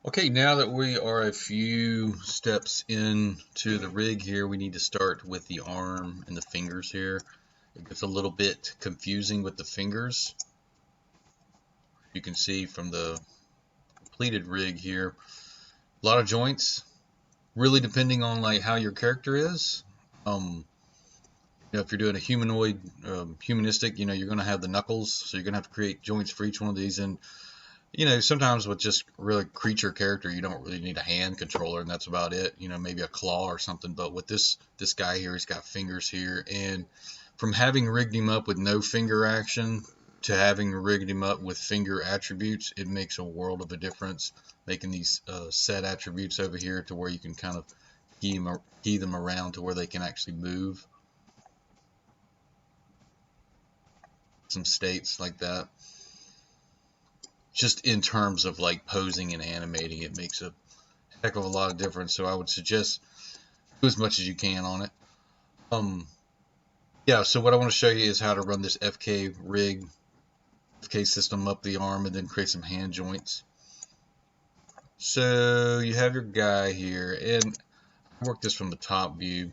Okay, now that we are a few steps into the rig here, we need to start with the arm and the fingers here. It gets a little bit confusing with the fingers. You can see from the completed rig here, a lot of joints, really depending on like how your character is. If you're doing a humanoid, humanistic, you're going to have the knuckles, so you're going to have to create joints for each one of these. And sometimes with just really creature character, you don't really need a hand controller, and that's about it. Maybe a claw or something. But with this guy here, he's got fingers here, and from having rigged him up with no finger action to having rigged him up with finger attributes, it makes a world of a difference. Making these set attributes over here to where you can kind of key them around to where they can actually move. Some states like that. Just in terms of like posing and animating, it makes a heck of a lot of difference. So I would suggest do as much as you can on it. Yeah, so what I want to show you is how to run this FK rig, FK system up the arm, and then create some hand joints. So you have your guy here, and I work this from the top view.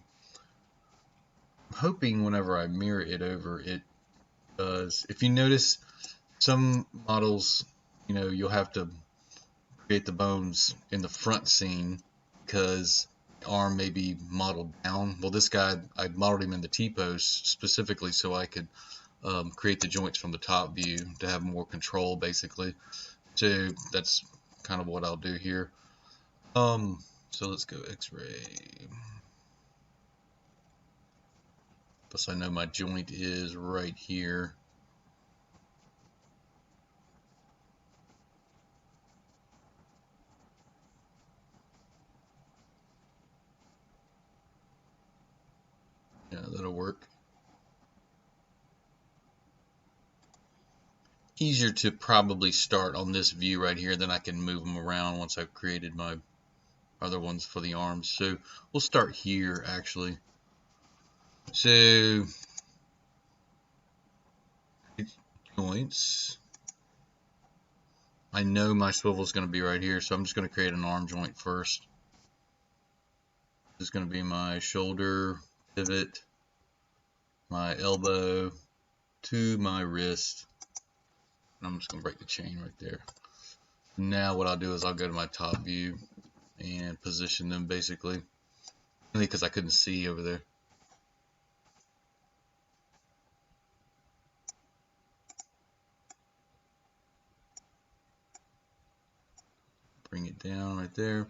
I'm hoping whenever I mirror it over, it does. If you notice, some models, you'll have to create the bones in the front scene because the arm may be modeled down. Well, this guy, I modeled him in the T-pose specifically so I could create the joints from the top view to have more control, basically. So that's kind of what I'll do here. So let's go X-ray. Plus I know my joint is right here. Yeah, that'll work. Easier to probably start on this view right here, then I can move them around once I've created my other ones for the arms. So we'll start here actually. So joints. I know my swivel is going to be right here, so I'm just going to create an arm joint first. This is going to be my shoulder pivot, my elbow to my wrist. I'm just going to break the chain right there. Now what I'll do is I'll go to my top view and position them basically, because I couldn't see over there. Bring it down right there.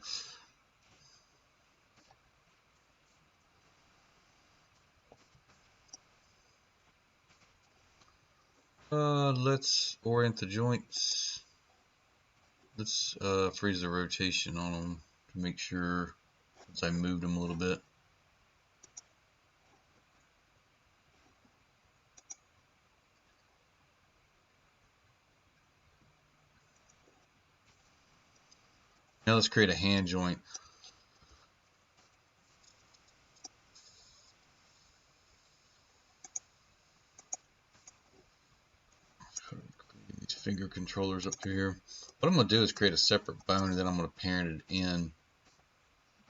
Let's orient the joints. Let's freeze the rotation on them to make sure, since I moved them a little bit. Now let's create a hand joint. These finger controllers up here. What I'm going to do is create a separate bone, and then I'm going to parent it in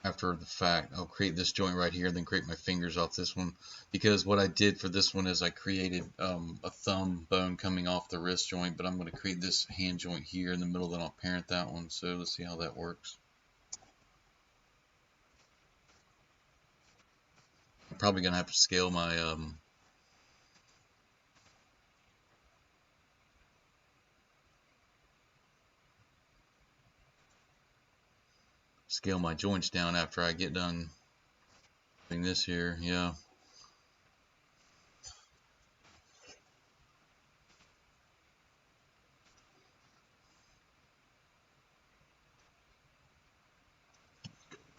after the fact. I'll create this joint right here, then create my fingers off this one, because what I did for this one is I created a thumb bone coming off the wrist joint, but I'm going to create this hand joint here in the middle, then I'll parent that one. So let's see how that works. I'm probably going to have to scale my joints down after I get done doing this here. Yeah.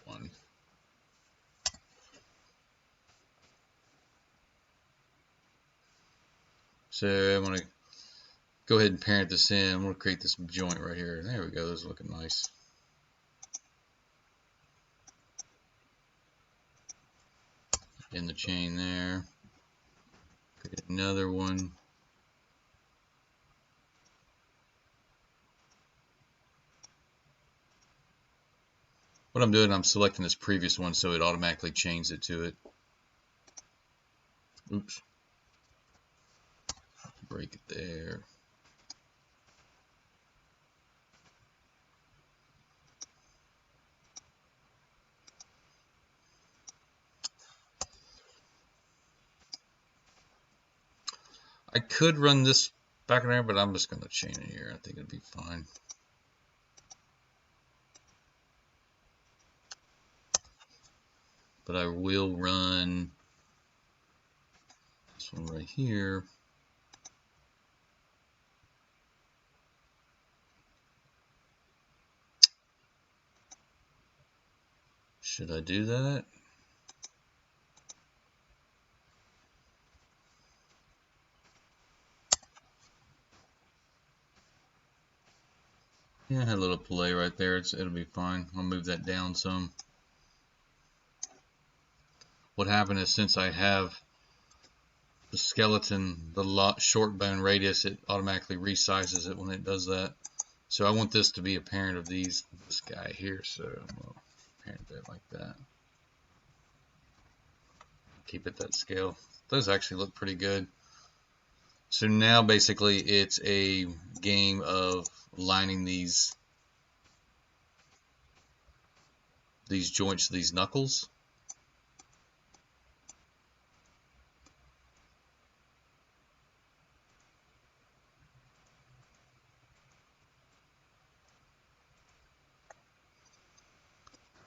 One. So I'm going to go ahead and parent this in. I'm going to create this joint right here. There we go. This is looking nice. In the chain there. Create another one. what I'm doing, I'm selecting this previous one so it automatically changes it to it. Oops. Break it there. I could run this back in there, but I'm just going to chain it here. I think it'll be fine. But I will run this one right here. Should I do that? Yeah, I had a little play right there. It'll be fine. I'll move that down some. What happened is, since I have the skeleton, the short bone radius, it automatically resizes it when it does that. So I want this to be a parent of this guy here. So I'm going to parent that like that. Keep it that scale. Those actually look pretty good. So now basically it's a game of lining these joints, these knuckles.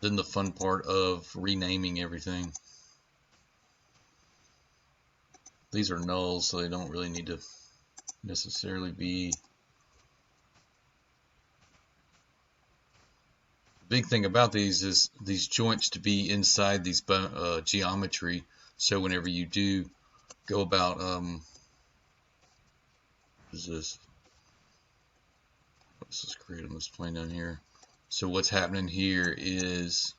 Then the fun part of renaming everything. These are nulls, so they don't really need to necessarily be. The big thing about these is these joints to be inside these geometry. So whenever you do go about, what is this? Let's just create on this plane down here. So what's happening here is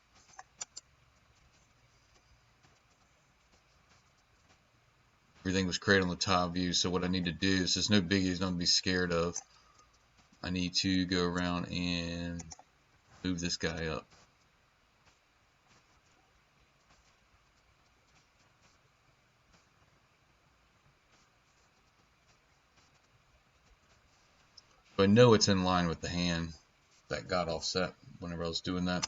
everything was created on the top view. So what I need to do is, there's no biggies, nothing to be scared of. I need to go around and move this guy up. But I know it's in line with the hand that got offset whenever I was doing that.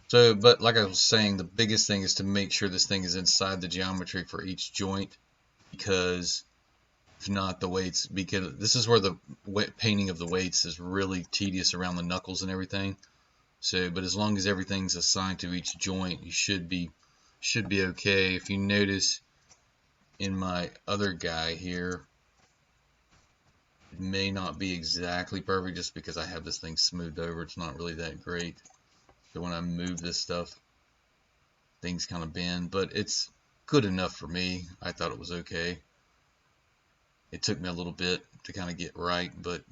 So, but like I was saying, the biggest thing is to make sure this thing is inside the geometry for each joint, because if not, the weights, because this is where the painting of the weights is really tedious around the knuckles and everything. So, but as long as everything's assigned to each joint, you should be okay. If you notice in my other guy here, it may not be exactly perfect just because I have this thing smoothed over. It's not really that great. So when I move this stuff, things kind of bend, but it's good enough for me. I thought it was okay. It took me a little bit to kind of get right, but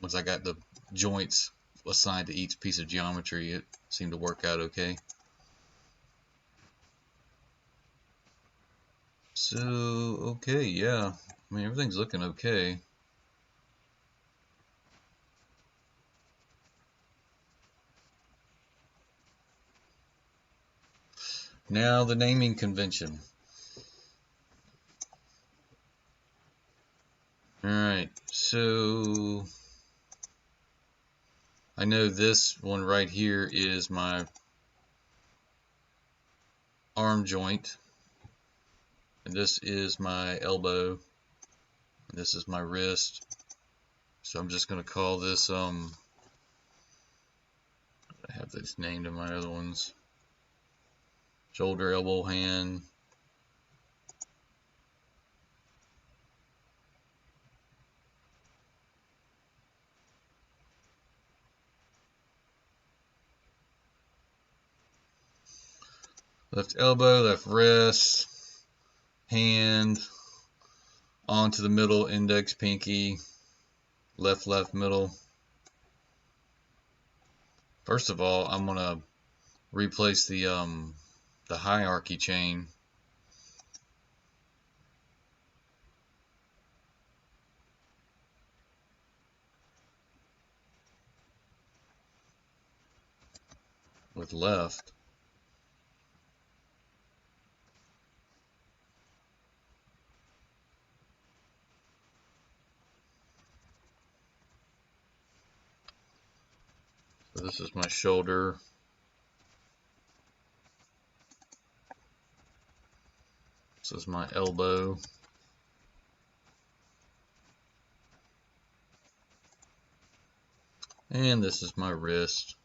once I got the joints assigned to each piece of geometry, it seemed to work out okay. So, okay, yeah. I mean, everything's looking okay. Now the naming convention. Alright, so I know this one right here is my arm joint, and this is my elbow, and this is my wrist. So I'm just going to call this, I have this named in my other ones, shoulder, elbow, hand. Left elbow, left wrist, hand, onto the middle, index, pinky, left, middle. First of all, I'm going to replace the hierarchy chain. with left. So this is my shoulder. This is my elbow. And this is my wrist.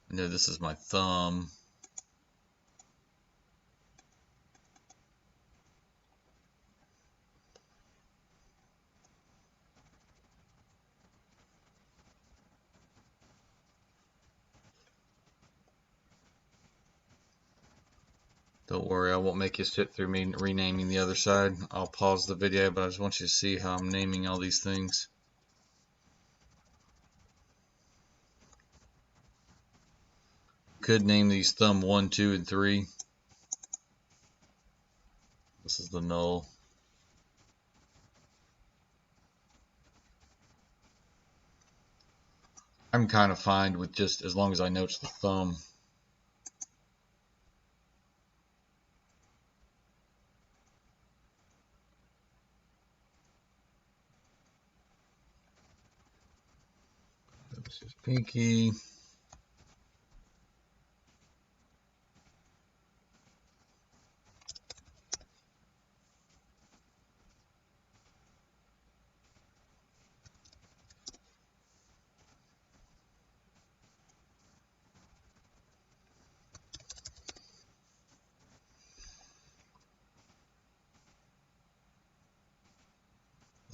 And then this is my thumb. Don't worry, I won't make you sit through me renaming the other side. I'll pause the video, but I just want you to see how I'm naming all these things. Could name these thumb 1, 2, and 3. This is the null. I'm kind of fine with just as long as I know it's the thumb. This is pinky.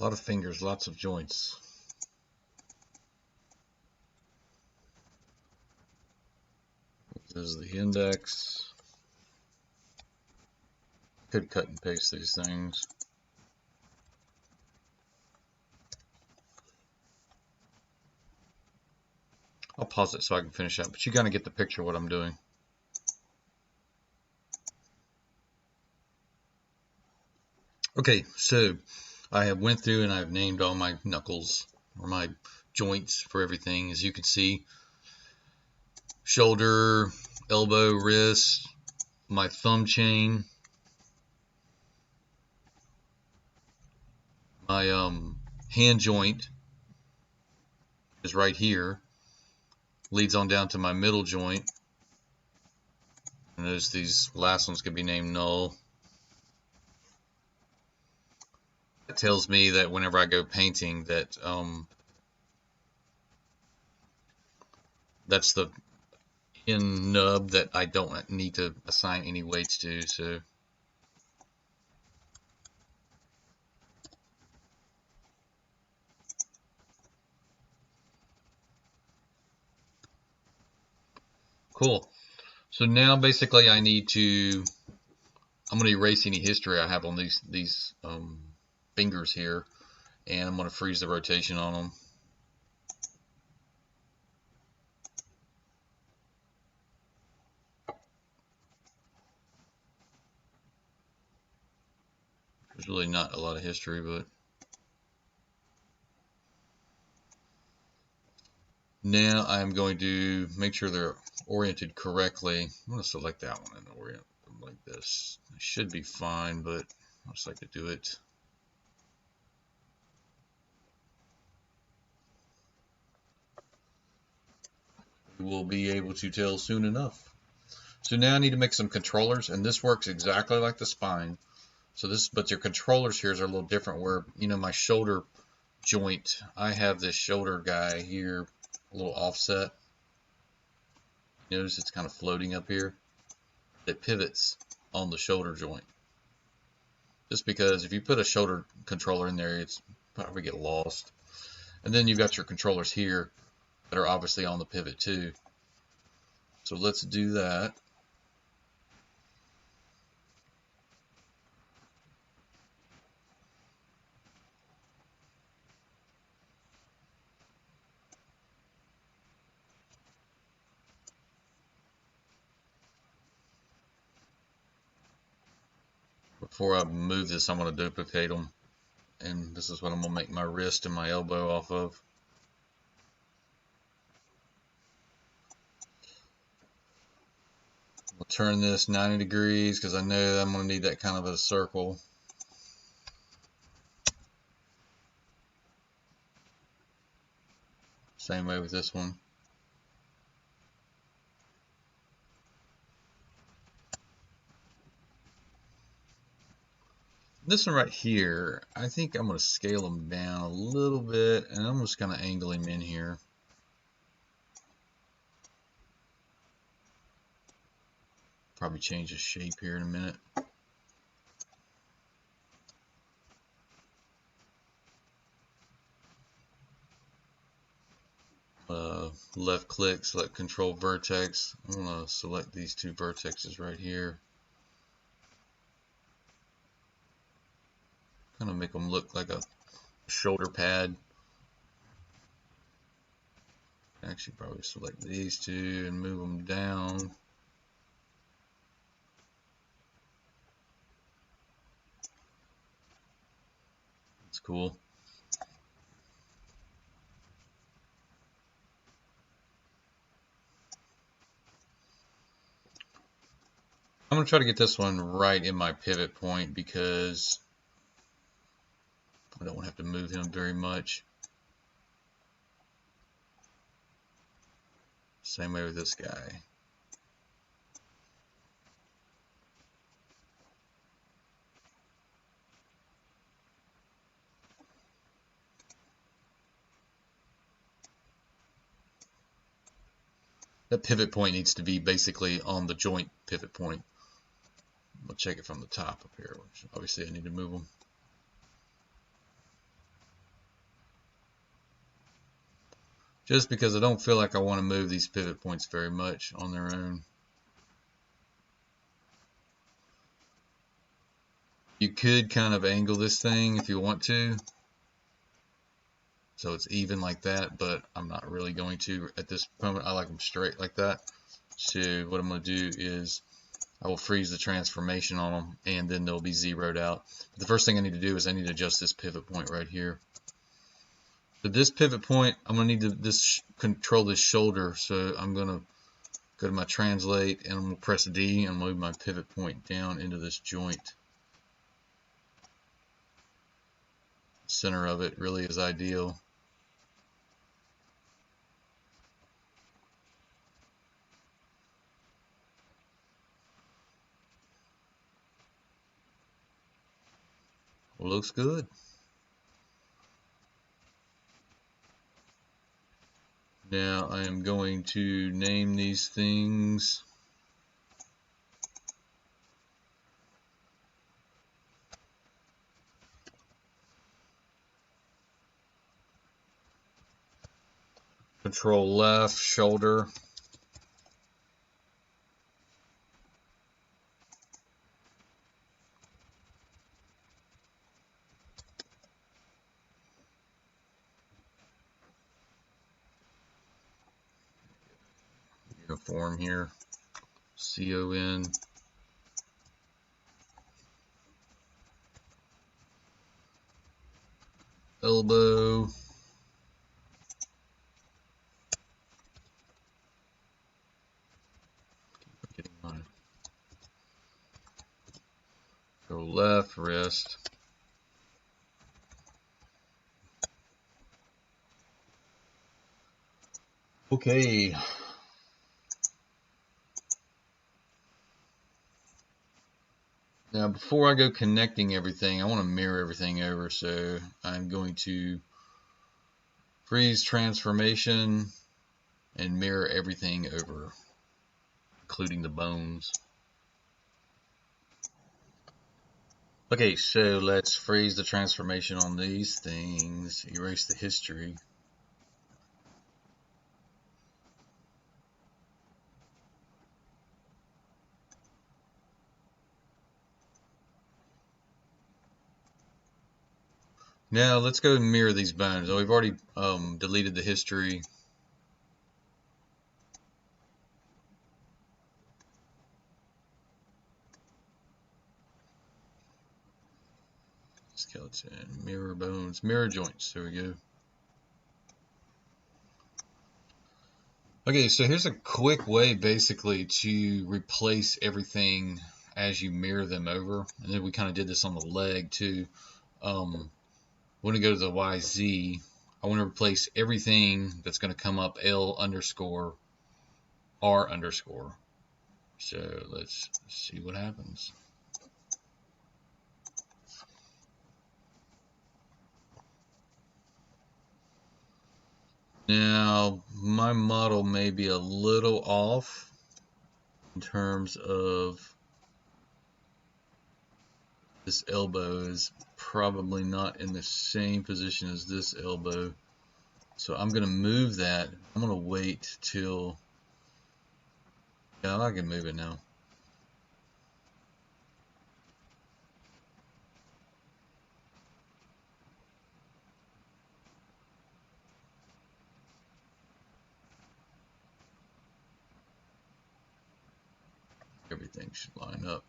A lot of fingers, lots of joints. This is the index. Could cut and paste these things. I'll pause it so I can finish up, but you gotta get the picture of what I'm doing. Okay, so I have went through and I've named all my knuckles or my joints for everything. As you can see, shoulder, elbow, wrist, my thumb chain, my hand joint is right here, leads on down to my middle joint. And notice these last ones could be named null. It tells me that whenever I go painting that that's the in nub that I don't need to assign any weights to. So cool. So now basically I need to, I'm going to erase any history I have on these fingers here, and I'm going to freeze the rotation on them. There's really not a lot of history, but now I'm going to make sure they're oriented correctly. I'm going to select that one and orient them like this. It should be fine, but I just like to do it. We'll be able to tell soon enough. So now I need to make some controllers, and this works exactly like the spine. So this, but your controllers here are a little different. Where, you know, my shoulder joint, I have this shoulder guy here, a little offset. Notice it's kind of floating up here. It pivots on the shoulder joint. Just because if you put a shoulder controller in there, it's probably get lost. And then you've got your controllers here that are obviously on the pivot too. So let's do that. Before I move this, I'm going to duplicate them. And this is what I'm going to make my wrist and my elbow off of. I'll turn this 90 degrees because I know that I'm going to need that kind of a circle. Same way with this one. This one right here, I think I'm going to scale him down a little bit, and I'm just going to angle him in here. Probably change the shape here in a minute. Left click, select control vertex. I'm going to select these two vertexes right here. Kind of make them look like a shoulder pad. Actually, probably select these two and move them down. That's cool. I'm going to try to get this one right in my pivot point because I don't have to move him very much. Same way with this guy. That pivot point needs to be basically on the joint pivot point. We'll check it from the top up here, which obviously I need to move them. Just because I don't feel like I want to move these pivot points very much on their own. You could kind of angle this thing if you want to, so it's even like that, but I'm not really going to at this moment. I like them straight like that. So what I'm going to do is I will freeze the transformation on them, and then they'll be zeroed out. But the first thing I need to do is I need to adjust this pivot point right here. So this pivot point, I'm going to need to control this shoulder. So I'm going to go to my translate, and I'm going to press D and move my pivot point down into this joint. Center of it really is ideal. Looks good. Now I am going to name these things. Control left, shoulder. Uniform here. CON. Elbow. Getting my go left, wrist. Okay. Now before I go connecting everything, I want to mirror everything over, so I'm going to freeze transformation and mirror everything over, including the bones. Okay, so let's freeze the transformation on these things, erase the history. Now let's go and mirror these bones. We've already deleted the history. skeleton, mirror bones, mirror joints. There we go. Okay, so here's a quick way basically to replace everything as you mirror them over. And then we kind of did this on the leg too. When we go to the YZ, I want to replace everything that's going to come up L underscore R underscore. So let's see what happens. Now, my model may be a little off in terms of this elbow is probably not in the same position as this elbow. So I'm going to move that. I'm going to wait till, yeah, I can move it now. Everything should line up.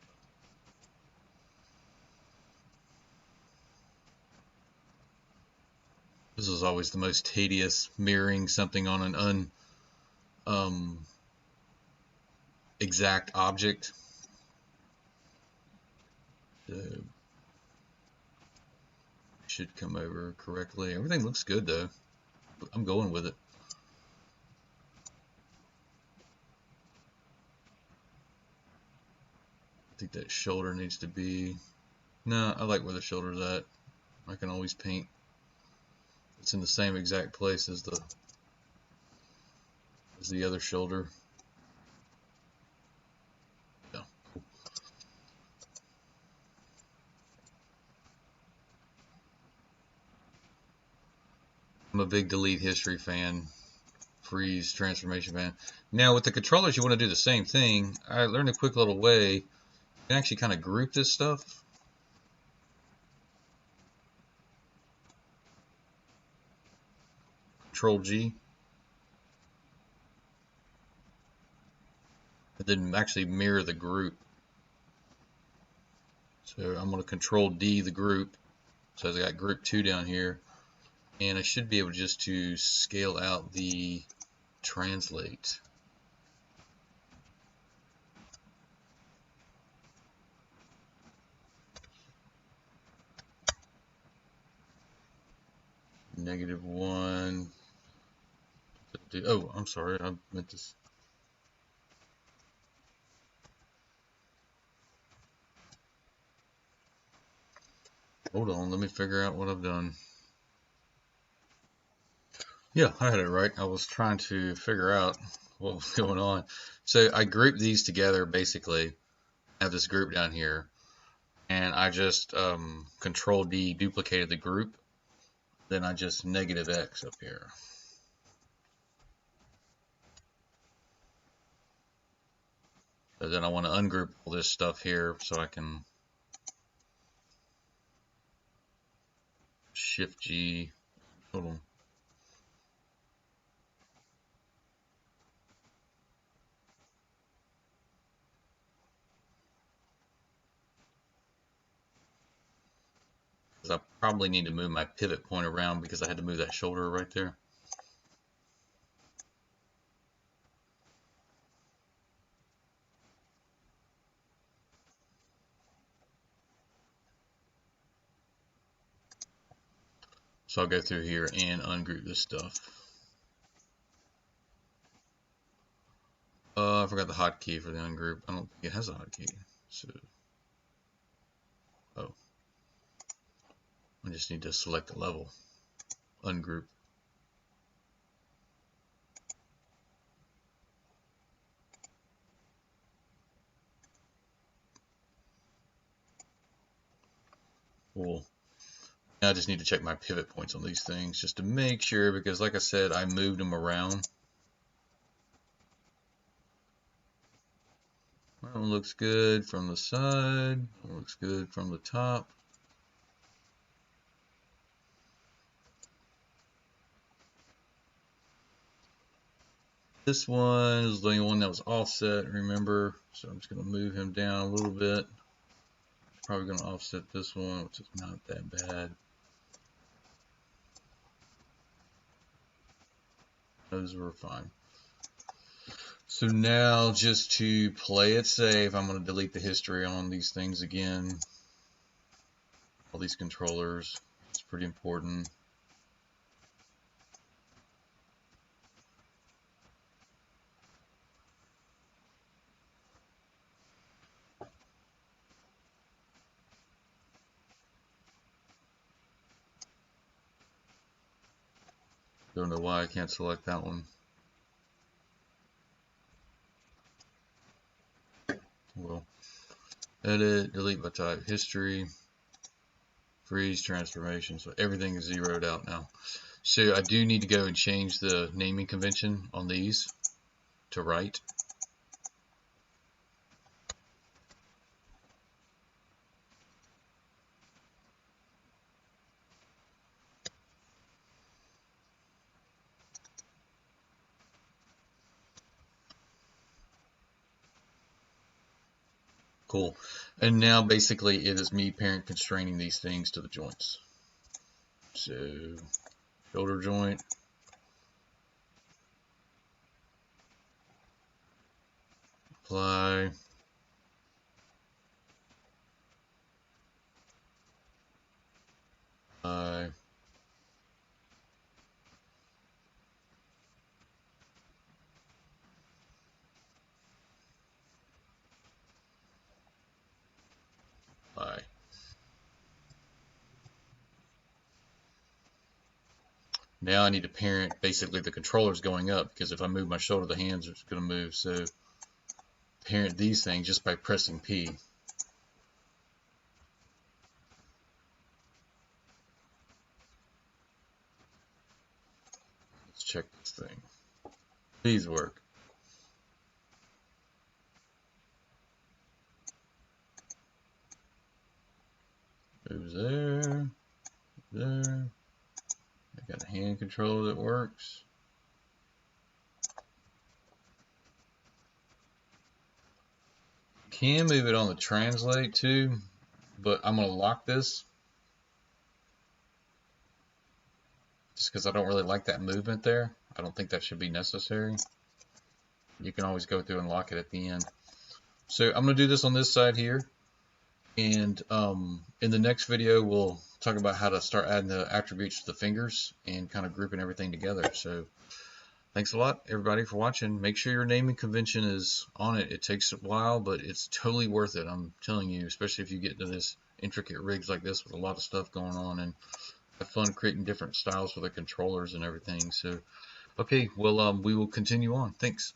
This is always the most tedious, mirroring something on an exact object. So should come over correctly. Everything looks good though. I'm going with it. I think that shoulder needs to be, no, I like where the shoulder's at. I can always paint. It's in the same exact place as the other shoulder. Yeah. I'm a big delete history fan, freeze transformation fan. Now with the controllers, you want to do the same thing. I learned a quick little way. You can actually kind of group this stuff. Control G. And then actually mirror the group. So I'm going to Control D the group. So I got group 2 down here. And I should be able just to scale out the translate. -1. Oh, I'm sorry. I meant this. Hold on. Let me figure out what I've done. Yeah, I had it right. I was trying to figure out what was going on. So I grouped these together basically. I have this group down here. And I just Control D duplicated the group. Then I just -X up here. So then I want to ungroup all this stuff here so I can Shift G. Hold on. Because I probably need to move my pivot point around because I had to move that shoulder right there. So I'll go through here and ungroup this stuff. I forgot the hotkey for the ungroup. I don't think it has a hotkey. So, oh, I just need to select a level, ungroup. Cool. Now I just need to check my pivot points on these things just to make sure, because like I said, I moved them around. That one looks good from the side. That one looks good from the top. This one is the only one that was offset, remember? So I'm just going to move him down a little bit. Probably going to offset this one, which is not that bad. Those were fine. So now, just to play it safe, I'm going to delete the history on these things again. All these controllers. It's pretty important. Don't know why I can't select that one. Well, edit, delete by type, history, freeze, transformation. So everything is zeroed out now. So I do need to go and change the naming convention on these to right. Cool. And now basically it is me parent constraining these things to the joints. So shoulder joint, apply, apply, apply. Now I need to parent basically the controllers going up, because if I move my shoulder, the hands are going to move. So parent these things just by pressing P. Let's check this thing. Please work. Moves there, there. I got a hand controller that works. Can move it on the translate too, but I'm going to lock this just because I don't really like that movement there. I don't think that should be necessary. You can always go through and lock it at the end. So I'm going to do this on this side here, and in the next video we'll talk about how to start adding the attributes to the fingers and kind of grouping everything together. So thanks a lot, everybody, for watching. Make sure your naming convention is on it. It takes a while, but it's totally worth it. I'm telling you, especially if you get into this intricate rigs like this with a lot of stuff going on, and have fun creating different styles for the controllers and everything. So, okay, well, we will continue on. Thanks.